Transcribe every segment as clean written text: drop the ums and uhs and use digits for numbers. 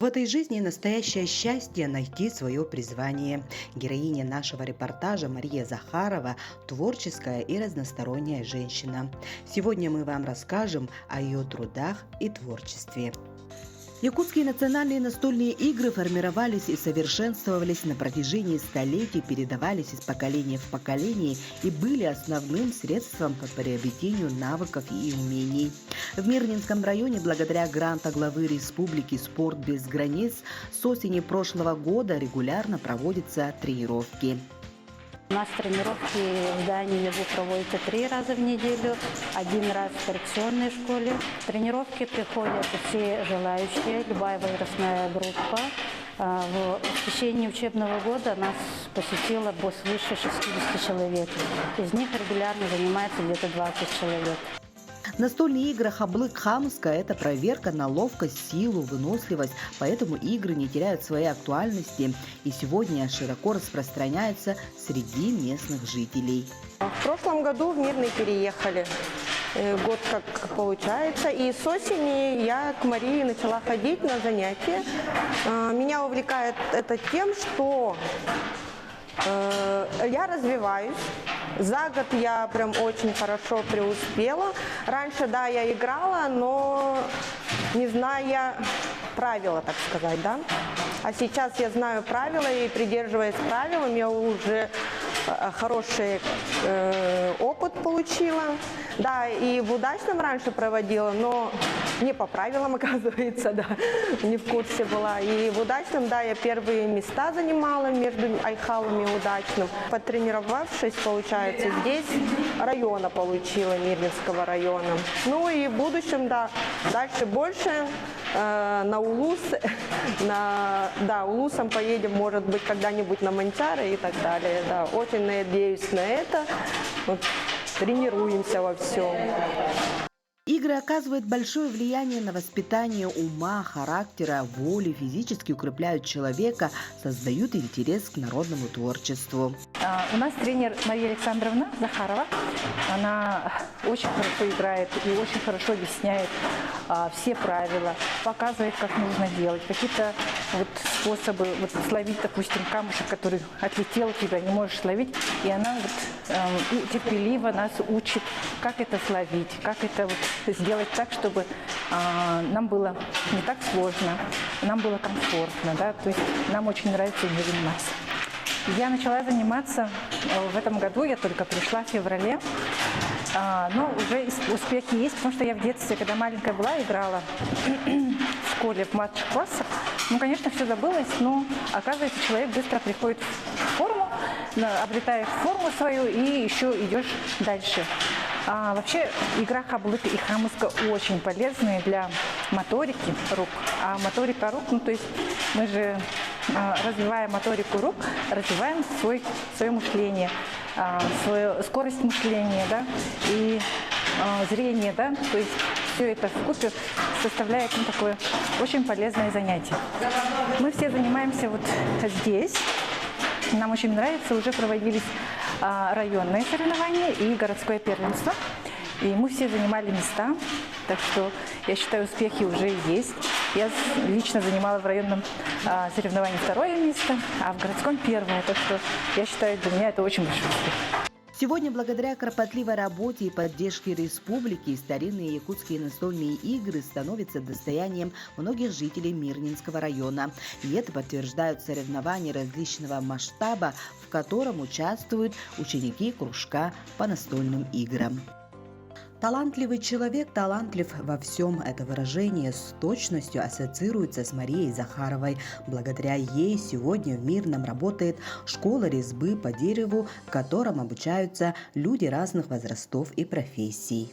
В этой жизни настоящее счастье – найти свое призвание. Героиня нашего репортажа Мария Захарова – творческая и разносторонняя женщина. Сегодня мы вам расскажем о ее трудах и творчестве. Якутские национальные настольные игры формировались и совершенствовались на протяжении столетий, передавались из поколения в поколение и были основным средством по приобретению навыков и умений. В Мирнинском районе благодаря гранту главы республики «Спорт без границ» с осени прошлого года регулярно проводятся тренировки. У нас тренировки в здании ЕГУ проводятся 3 раза в неделю, 1 раз в коррекционной школе. Тренировки приходят все желающие, любая возрастная группа. В течение учебного года нас посетило свыше 60 человек. Из них регулярно занимается где-то 20 человек. Настольные игры Хаблык-Хамска – это проверка на ловкость, силу, выносливость, поэтому игры не теряют своей актуальности и сегодня широко распространяются среди местных жителей. В прошлом году в Мирный переехали. Год как получается. И с осени я к Марии начала ходить на занятия. Меня увлекает это тем, что я развиваюсь. За год я прям очень хорошо преуспела. Раньше, да, я играла, но не зная правила, так сказать, да. А сейчас я знаю правила и, придерживаясь правилам, я уже хороший опыт получила. Да, и в удачном раньше проводила, но не по правилам, оказывается, да, не в курсе была. И в удачном, да, я первые места занимала между Айхалом и удачным. Потренировавшись, получается, здесь района получила, Мирнинского района. Ну и в будущем, да, дальше больше на Улус, Улусом поедем, может быть, когда-нибудь на Мончары и так далее. Да, очень надеюсь на это. Вот, тренируемся во всем. Игры оказывают большое влияние на воспитание ума, характера, воли, физически укрепляют человека, создают интерес к народному творчеству. У нас тренер Мария Александровна Захарова. Она очень хорошо играет и очень хорошо объясняет все правила, показывает, как нужно делать, какие-то способы словить, допустим, камушек, который отлетел у тебя, не можешь словить, и она терпеливо нас учит, как это словить, как это сделать так, чтобы нам было не так сложно, нам было комфортно, да, то есть нам очень нравится этим заниматься. Я начала заниматься в этом году, я только пришла в феврале, но уже успехи есть, потому что я в детстве, когда маленькая была, играла в школе в младших классах. Ну, конечно, все забылось, но, оказывается, человек быстро приходит в форму, обретаешь форму свою и еще идешь дальше. Вообще, игра Хаблык и Хамска очень полезная для моторики рук. А моторика рук, то есть мы же, развивая моторику рук, развиваем свое мышление, свою скорость мышления, да, и зрение, да, то есть все это вкупе составляет такое очень полезное занятие. Мы все занимаемся здесь. Нам очень нравится, уже проводились районные соревнования и городское первенство. И мы все занимали места, так что я считаю, успехи уже есть. Я лично занимала в районном соревновании 2-е место, а в городском 1-е, так что я считаю, для меня это очень большой успех. Сегодня, благодаря кропотливой работе и поддержке республики, старинные якутские настольные игры становятся достоянием многих жителей Мирнинского района. И это подтверждают соревнования различного масштаба, в котором участвуют ученики кружка по настольным играм. Талантливый человек талантлив во всем. Это выражение с точностью ассоциируется с Марией Захаровой. Благодаря ей сегодня в Мирном работает школа резьбы по дереву, в котором обучаются люди разных возрастов и профессий.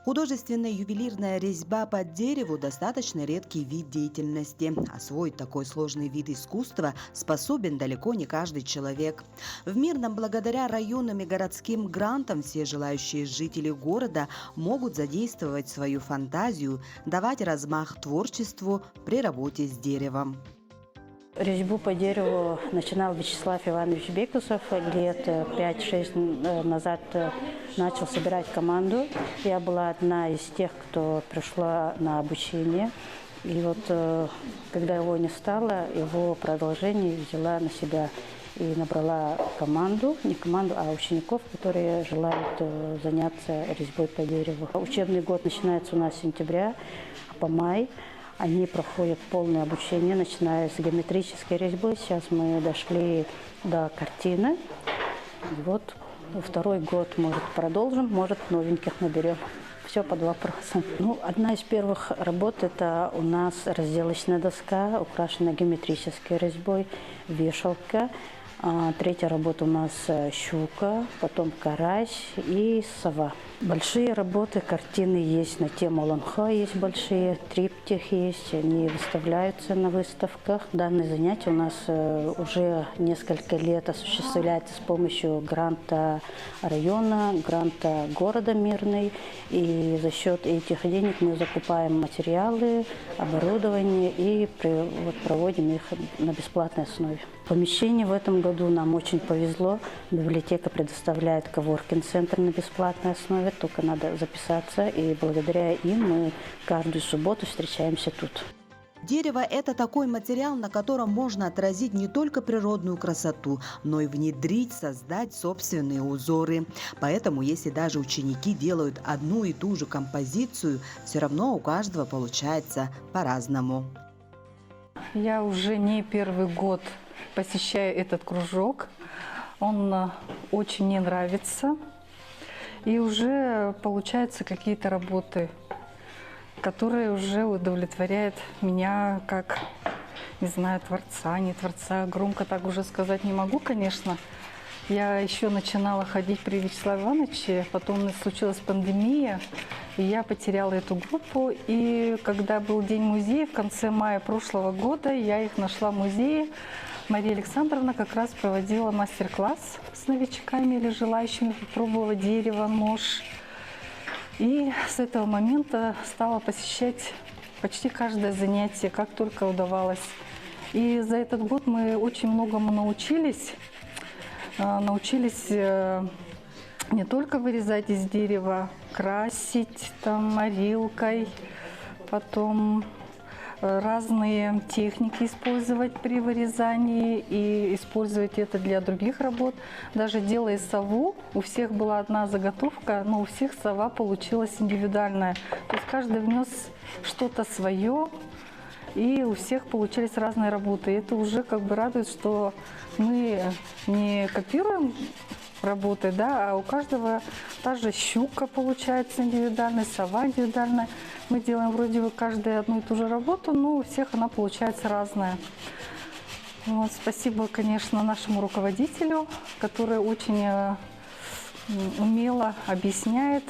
Художественная ювелирная резьба по дереву – достаточно редкий вид деятельности. Освоить такой сложный вид искусства способен далеко не каждый человек. В Мирном благодаря районным и городским грантам все желающие жители города могут задействовать свою фантазию, давать размах творчеству при работе с деревом. Резьбу по дереву начинал Вячеслав Иванович Бекусов. Лет 5-6 назад начал собирать команду. Я была одна из тех, кто пришла на обучение. И вот когда его не стало, его продолжение взяла на себя и набрала команду, не команду, а учеников, которые желают заняться резьбой по дереву. Учебный год начинается у нас с сентября по май. Они проходят полное обучение, начиная с геометрической резьбы. Сейчас мы дошли до картины. И вот второй год, может, продолжим, может, новеньких наберем. Все под вопросом. Ну, одна из первых работ – это у нас разделочная доска, украшенная геометрической резьбой, вешалка. Третья работа у нас щука, потом карась и сова. Большие работы, картины есть на тему Лонхо, есть большие, триптих есть, они выставляются на выставках. Данное занятие у нас уже несколько лет осуществляется с помощью гранта района, гранта города Мирный. И за счет этих денег мы закупаем материалы, оборудование и проводим их на бесплатной основе. Помещение в этом году нам очень повезло. Библиотека предоставляет коворкинг-центр на бесплатной основе, только надо записаться, и благодаря им мы каждую субботу встречаемся тут. Дерево – это такой материал, на котором можно отразить не только природную красоту, но и внедрить, создать собственные узоры. Поэтому, если даже ученики делают одну и ту же композицию, все равно у каждого получается по-разному. Я уже не первый год посещаю этот кружок. Он очень мне нравится. И уже получаются какие-то работы, которые уже удовлетворяют меня как, не знаю, творца, не творца. Громко так уже сказать не могу, конечно. Я еще начинала ходить при Вячеславе Ивановиче, потом у нас случилась пандемия, и я потеряла эту группу. И когда был День музея, в конце мая прошлого года, я их нашла в музее. Мария Александровна как раз проводила мастер-класс с новичками или желающими попробовать дерево, нож. И с этого момента стала посещать почти каждое занятие, как только удавалось. И за этот год мы очень многому научились. Научились не только вырезать из дерева, красить там морилкой, потом разные техники использовать при вырезании и использовать это для других работ. Даже делая сову, у всех была одна заготовка, но у всех сова получилась индивидуальная. То есть каждый внес что-то свое, и у всех получались разные работы. И это уже как бы радует, что мы не копируем работы, да, а у каждого та же щука получается индивидуальная, сова индивидуальная. Мы делаем вроде бы каждую одну и ту же работу, но у всех она получается разная. Вот, спасибо, конечно, нашему руководителю, который очень умело объясняет,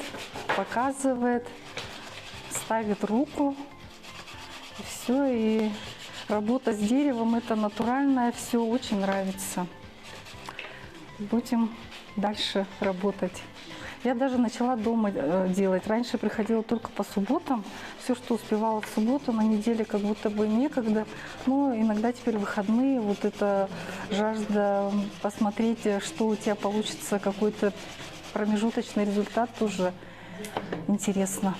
показывает, ставит руку. И все, и работа с деревом – это натуральное, все очень нравится. Будем дальше работать. Я даже начала дома делать. Раньше приходила только по субботам. Все, что успевала в субботу, на неделе как будто бы некогда. Но иногда теперь выходные, вот эта жажда посмотреть, что у тебя получится, какой-то промежуточный результат, тоже интересно.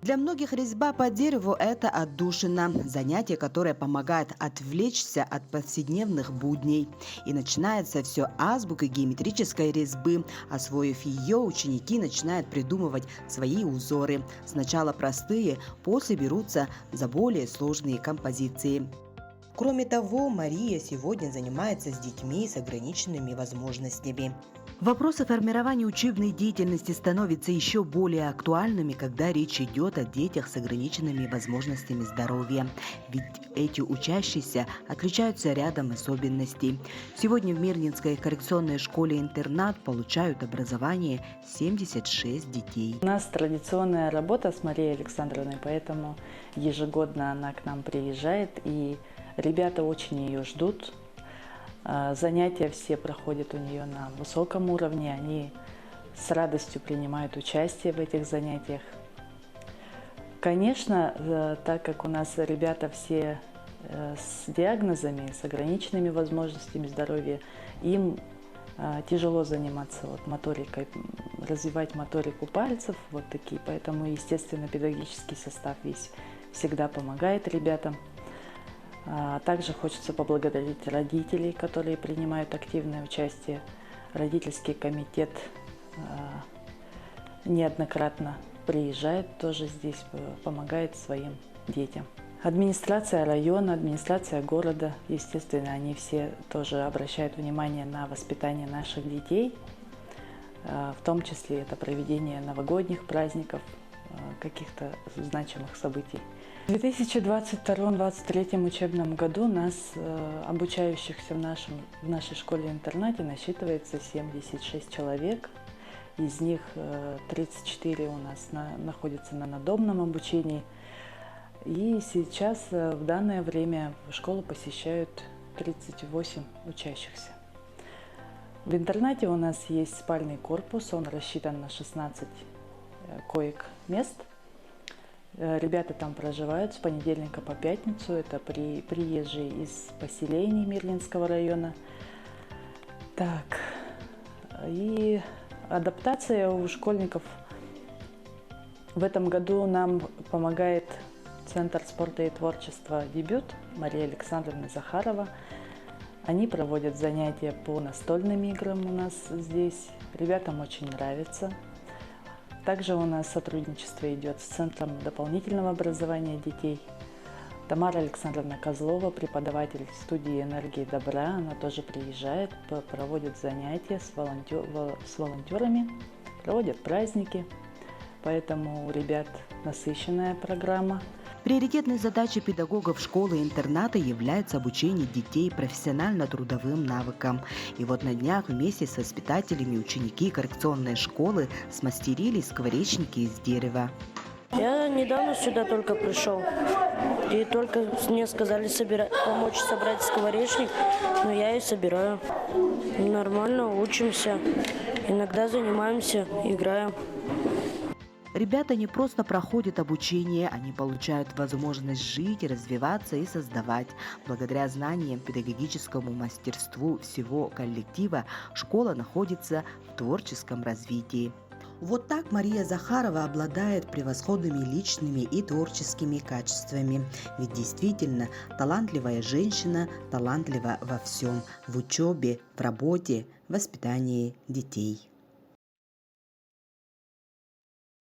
Для многих резьба по дереву – это отдушина, занятие, которое помогает отвлечься от повседневных будней. И начинается все азбукой геометрической резьбы. Освоив ее, ученики начинают придумывать свои узоры. Сначала простые, после берутся за более сложные композиции. Кроме того, Мария сегодня занимается с детьми с ограниченными возможностями. Вопросы формирования учебной деятельности становятся еще более актуальными, когда речь идет о детях с ограниченными возможностями здоровья. Ведь эти учащиеся отличаются рядом особенностей. Сегодня в Мирнинской коррекционной школе-интернат получают образование 76 детей. У нас традиционная работа с Марией Александровной, поэтому ежегодно она к нам приезжает, и ребята очень ее ждут. Занятия все проходят у нее на высоком уровне, они с радостью принимают участие в этих занятиях. Конечно, так как у нас ребята все с диагнозами, с ограниченными возможностями здоровья, им тяжело заниматься моторикой, развивать моторику пальцев, вот такие, поэтому, естественно, педагогический состав весь всегда помогает ребятам. Также хочется поблагодарить родителей, которые принимают активное участие. Родительский комитет неоднократно приезжает, тоже здесь помогает своим детям. Администрация района, администрация города, естественно, они все тоже обращают внимание на воспитание наших детей, в том числе это проведение новогодних праздников, каких-то значимых событий. В 2022-2023 учебном году нас, обучающихся в нашей школе-интернате, насчитывается 76 человек. Из них 34 у нас находятся на надомном обучении. И сейчас, в данное время, школу посещают 38 учащихся. В интернате у нас есть спальный корпус, он рассчитан на 16 коек-мест. Ребята там проживают с понедельника по пятницу, это приезжие из поселений Мирлинского района. Так, и адаптация у школьников в этом году нам помогает Центр спорта и творчества «Дебют» Мария Александровна Захарова. Они проводят занятия по настольным играм у нас здесь. Ребятам очень нравится. Также у нас сотрудничество идет с Центром дополнительного образования детей. Тамара Александровна Козлова, преподаватель студии «Энергии добра», она тоже приезжает, проводит занятия с волонтерами, проводят праздники. Поэтому у ребят насыщенная программа. Приоритетной задачей педагогов школы-интерната является обучение детей профессионально-трудовым навыкам. И вот на днях вместе с воспитателями ученики коррекционной школы смастерили скворечники из дерева. Я недавно сюда только пришел, и только мне сказали помочь собрать скворечник, но я и собираю. Нормально учимся, иногда занимаемся, играем. Ребята не просто проходят обучение, они получают возможность жить, развиваться и создавать. Благодаря знаниям, педагогическому мастерству всего коллектива школа находится в творческом развитии. Вот так Мария Захарова обладает превосходными личными и творческими качествами. Ведь действительно талантливая женщина, талантлива во всем – в учебе, в работе, в воспитании детей.